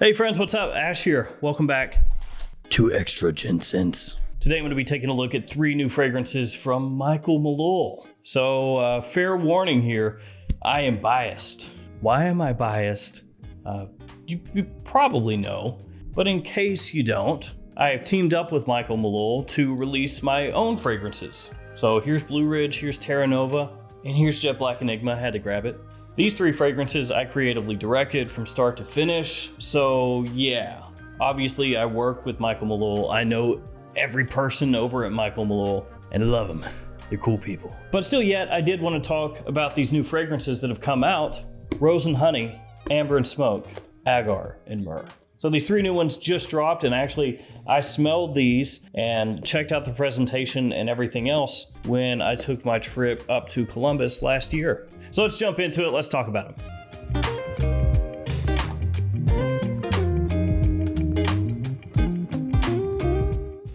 Hey friends, what's up? Ash here. Welcome back to Extra Gents. Today I'm going to be taking a look at 3 new fragrances from Michael Malul. So fair warning here, I am biased. Why am I biased? You probably know, but in case you don't, I have teamed up with Michael Malul to release my own fragrances. So here's Blue Ridge, here's Terra Nova, and here's Jet Black Enigma. I had to grab it. These 3 fragrances I creatively directed from start to finish. So yeah, obviously I work with Michael Malul. I know every person over at Michael Malul and I love them. They're cool people. But still yet, I did want to talk about these new fragrances that have come out. Rose and Honey, Amber and Smoke, Agar and Myrrh. So these 3 new ones just dropped, and actually I smelled these and checked out the presentation and everything else when I took my trip up to Columbus last year. So let's jump into it, let's talk about them.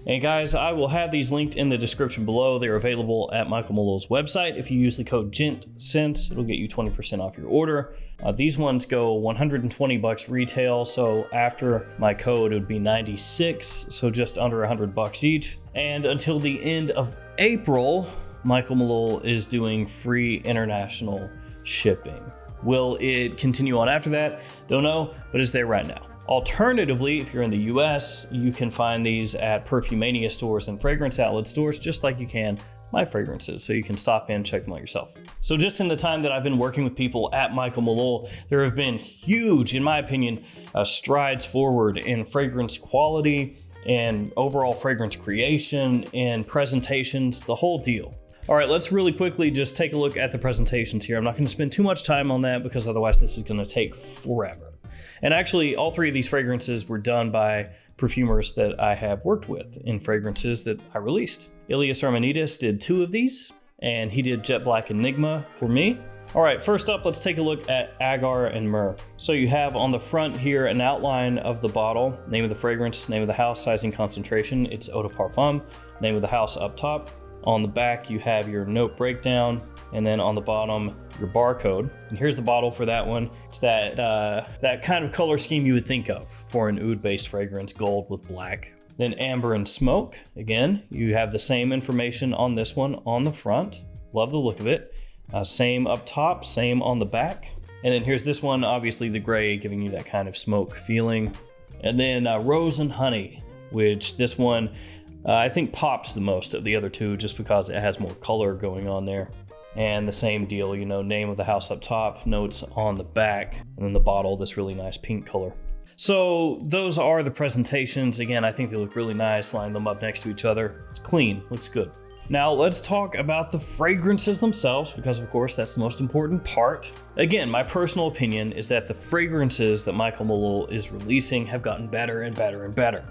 And guys, I will have these linked in the description below. They're available at Michael Malul's website. If you use the code GENTSENSE, it'll get you 20% off your order. These ones go $120 retail, so after my code, it would be 96, so just under $100 each. And until the end of April, Michael Malul is doing free international shipping. Will it continue on after that? Don't know, but it's there right now. Alternatively, if you're in the US, you can find these at Perfumania stores and fragrance outlet stores, just like you can my fragrances, so you can stop in and check them out yourself. So just in the time that I've been working with people at Michael Malul, there have been huge, in my opinion, strides forward in fragrance quality and overall fragrance creation and presentations, the whole deal. All right, let's really quickly just take a look at the presentations here. I'm not going to spend too much time on that because otherwise this is going to take forever. And actually, all 3 of these fragrances were done by perfumers that I have worked with in fragrances that I released. Ilias Armenides did 2 of these, and he did Jet Black Enigma for me. All right, first up, let's take a look at Agar and Myrrh. So you have on the front here an outline of the bottle, name of the fragrance, name of the house, sizing, concentration. It's Eau de Parfum, name of the house up top. On the back, you have your note breakdown, and then on the bottom, your barcode. And here's the bottle for that one. It's that kind of color scheme you would think of for an oud-based fragrance, gold with black. Then Amber and Smoke. Again, you have the same information on this one on the front. Love the look of it. Same up top, same on the back. And then here's this one, obviously the gray, giving you that kind of smoke feeling. And then Rose and Honey, which this one I think pops the most of the other 2 just because it has more color going on there. And the same deal, you know, name of the house up top, notes on the back, and then the bottle, this really nice pink color. So those are the presentations. Again, I think they look really nice. Line them up next to each other. It's clean, looks good. Now let's talk about the fragrances themselves, because of course that's the most important part. Again, my personal opinion is that the fragrances that Michael Malul is releasing have gotten better and better and better.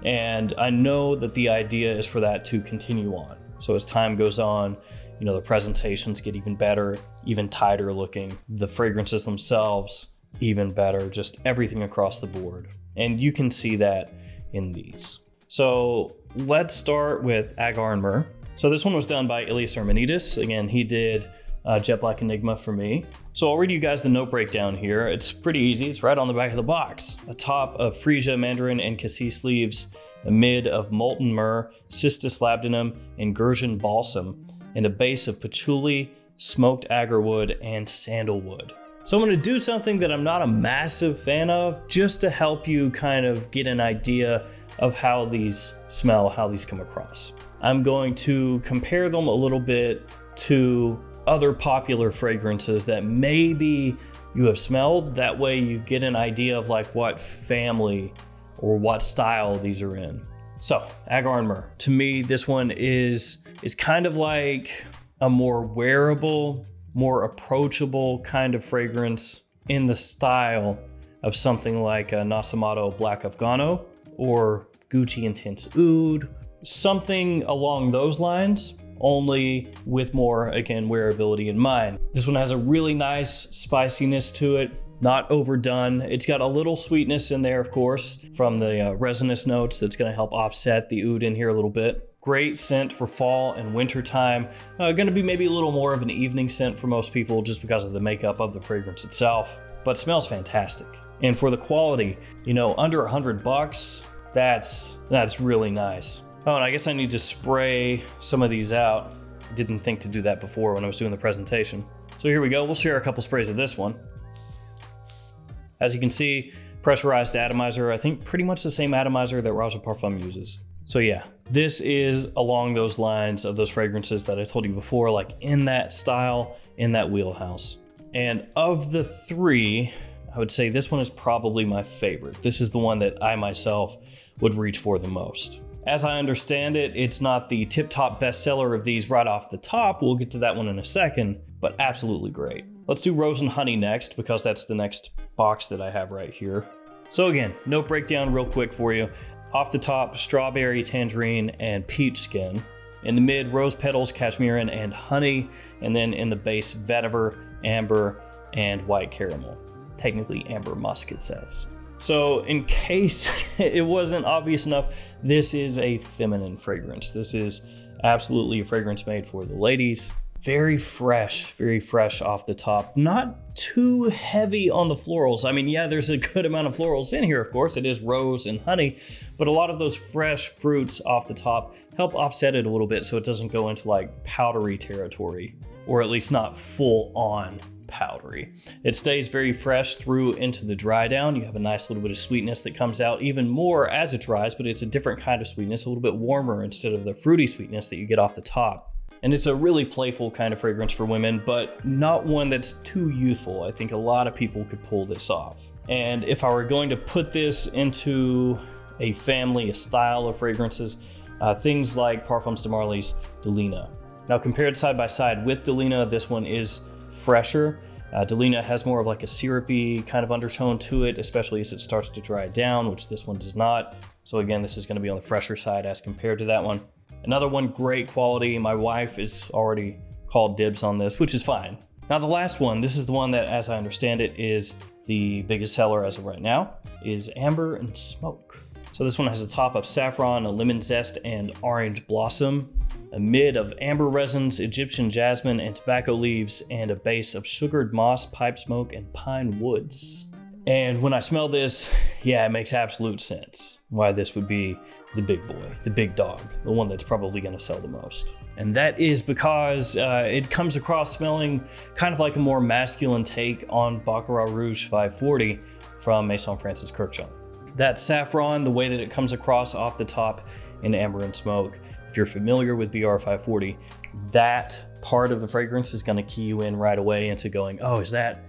And I know that the idea is for that to continue on. So as time goes on, you know, the presentations get even better, even tighter looking. The fragrances themselves, even better, just everything across the board. And you can see that in these. So let's start with Agar and Myrrh. So this one was done by Ilias Armenides. Again, he did Jet Black Enigma for me. So I'll read you guys the note breakdown here. It's pretty easy. It's right on the back of the box. A top of Freesia, Mandarin, and Cassis leaves. A mid of Molten Myrrh, Cistus Labdanum, and Gurjun Balsam. And a base of Patchouli, smoked Agarwood, and Sandalwood. So I'm going to do something that I'm not a massive fan of, just to help you kind of get an idea of how these smell, how these come across. I'm going to compare them a little bit to other popular fragrances that maybe you have smelled. That way you get an idea of like what family or what style these are in. So Agar and Myrrh, to me, this one is kind of like a more wearable, more approachable kind of fragrance in the style of something like a Nasamato Black Afghano or Gucci Intense Oud, something along those lines, only with more, again, wearability in mind. This one has a really nice spiciness to it, not overdone. It's got a little sweetness in there, of course, from the resinous notes that's going to help offset the oud in here a little bit. Great scent for fall and winter time. Going to be maybe a little more of an evening scent for most people just because of the makeup of the fragrance itself, but smells fantastic. And for the quality, you know, under $100, that's really nice. Oh, and I guess I need to spray some of these out. Didn't think to do that before when I was doing the presentation. So here we go. We'll share a couple sprays of this one. As you can see, pressurized atomizer. I think pretty much the same atomizer that Raja Parfum uses. So yeah, this is along those lines of those fragrances that I told you before, like in that style, in that wheelhouse. And of the three, I would say this one is probably my favorite. This is the one that I myself would reach for the most. As I understand it, it's not the tip-top bestseller of these right off the top. We'll get to that one in a second, but absolutely great. Let's do Rose and Honey next, because that's the next box that I have right here. So again, note breakdown real quick for you. Off the top, strawberry, tangerine, and peach skin. In the mid, rose petals, cashmerean, and honey. And then in the base, vetiver, amber, and white caramel. Technically amber musk, it says. So in case it wasn't obvious enough, this is a feminine fragrance. This is absolutely a fragrance made for the ladies. Very fresh off the top. Not too heavy on the florals. I mean, yeah, there's a good amount of florals in here, of course. It is rose and honey, but a lot of those fresh fruits off the top help offset it a little bit so it doesn't go into like powdery territory, or at least not full on powdery. It stays very fresh through into the dry down. You have a nice little bit of sweetness that comes out even more as it dries, but it's a different kind of sweetness, a little bit warmer instead of the fruity sweetness that you get off the top. And it's a really playful kind of fragrance for women, but not one that's too youthful. I think a lot of people could pull this off. And if I were going to put this into a family, a style of fragrances, things like Parfums de Marly's Delina. Now compared side by side with Delina, this one is fresher. Delina has more of like a syrupy kind of undertone to it, especially as it starts to dry down, which this one does not. So again, this is going to be on the fresher side as compared to that one. Another one, great quality. My wife is already called dibs on this, which is fine. Now the last one, this is the one that, as I understand it, is the biggest seller as of right now, is Amber and Smoke. So this one has a top of saffron, a lemon zest, and orange blossom, a mid of amber resins, Egyptian jasmine, and tobacco leaves, and a base of sugared moss, pipe smoke, and pine woods. And when I smell this, yeah, it makes absolute sense why this would be the big boy, the big dog, the one that's probably going to sell the most. And that is because it comes across smelling kind of like a more masculine take on Baccarat Rouge 540 from Maison Francis Kurkdjian. That saffron, the way that it comes across off the top in Amber and Smoke, if you're familiar with BR 540, that part of the fragrance is going to key you in right away into going, oh, is that?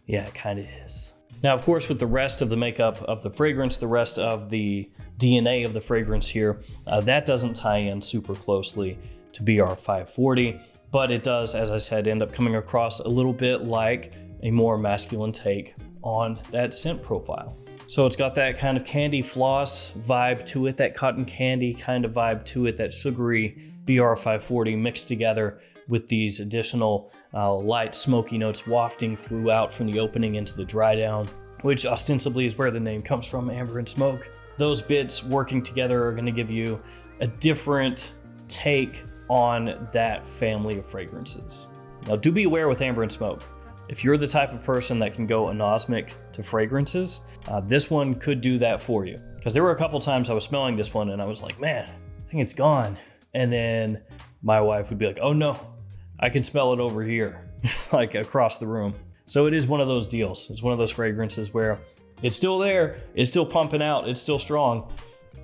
Yeah, it kind of is. Now, of course, with the rest of the makeup of the fragrance, the rest of the DNA of the fragrance here, that doesn't tie in super closely to BR 540, but it does, as I said, end up coming across a little bit like a more masculine take on that scent profile. So it's got that kind of candy floss vibe to it, that cotton candy kind of vibe to it, that sugary BR 540 mixed together with these additional light smoky notes wafting throughout from the opening into the dry down, which ostensibly is where the name comes from, Amber and Smoke. Those bits working together are going to give you a different take on that family of fragrances. Now do be aware with Amber and Smoke, if you're the type of person that can go anosmic to fragrances, this one could do that for you. Because there were a couple times I was smelling this one and I was like, man, I think it's gone. And then my wife would be like, oh no, I can smell it over here, like across the room. So it is one of those deals. It's one of those fragrances where it's still there, it's still pumping out, it's still strong.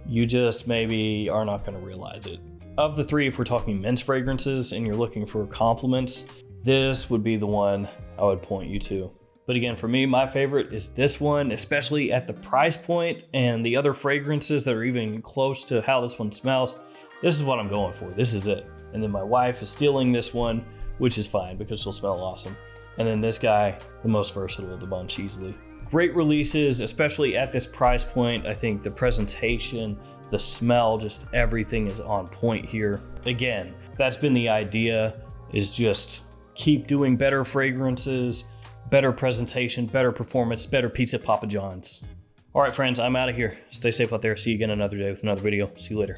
You just maybe are not going to realize it. Of the three, if we're talking men's fragrances and you're looking for compliments, this would be the one I would point you to. But again, for me, my favorite is this one, especially at the price point and the other fragrances that are even close to how this one smells. This is what I'm going for. This is it. And then my wife is stealing this one, which is fine because she'll smell awesome. And then this guy, the most versatile of the bunch easily. Great releases, especially at this price point. I think the presentation, the smell, just everything is on point here. Again, that's been the idea, is just keep doing better fragrances, better presentation, better performance, better pizza at Papa John's. All right, friends, I'm out of here. Stay safe out there. See you again another day with another video. See you later.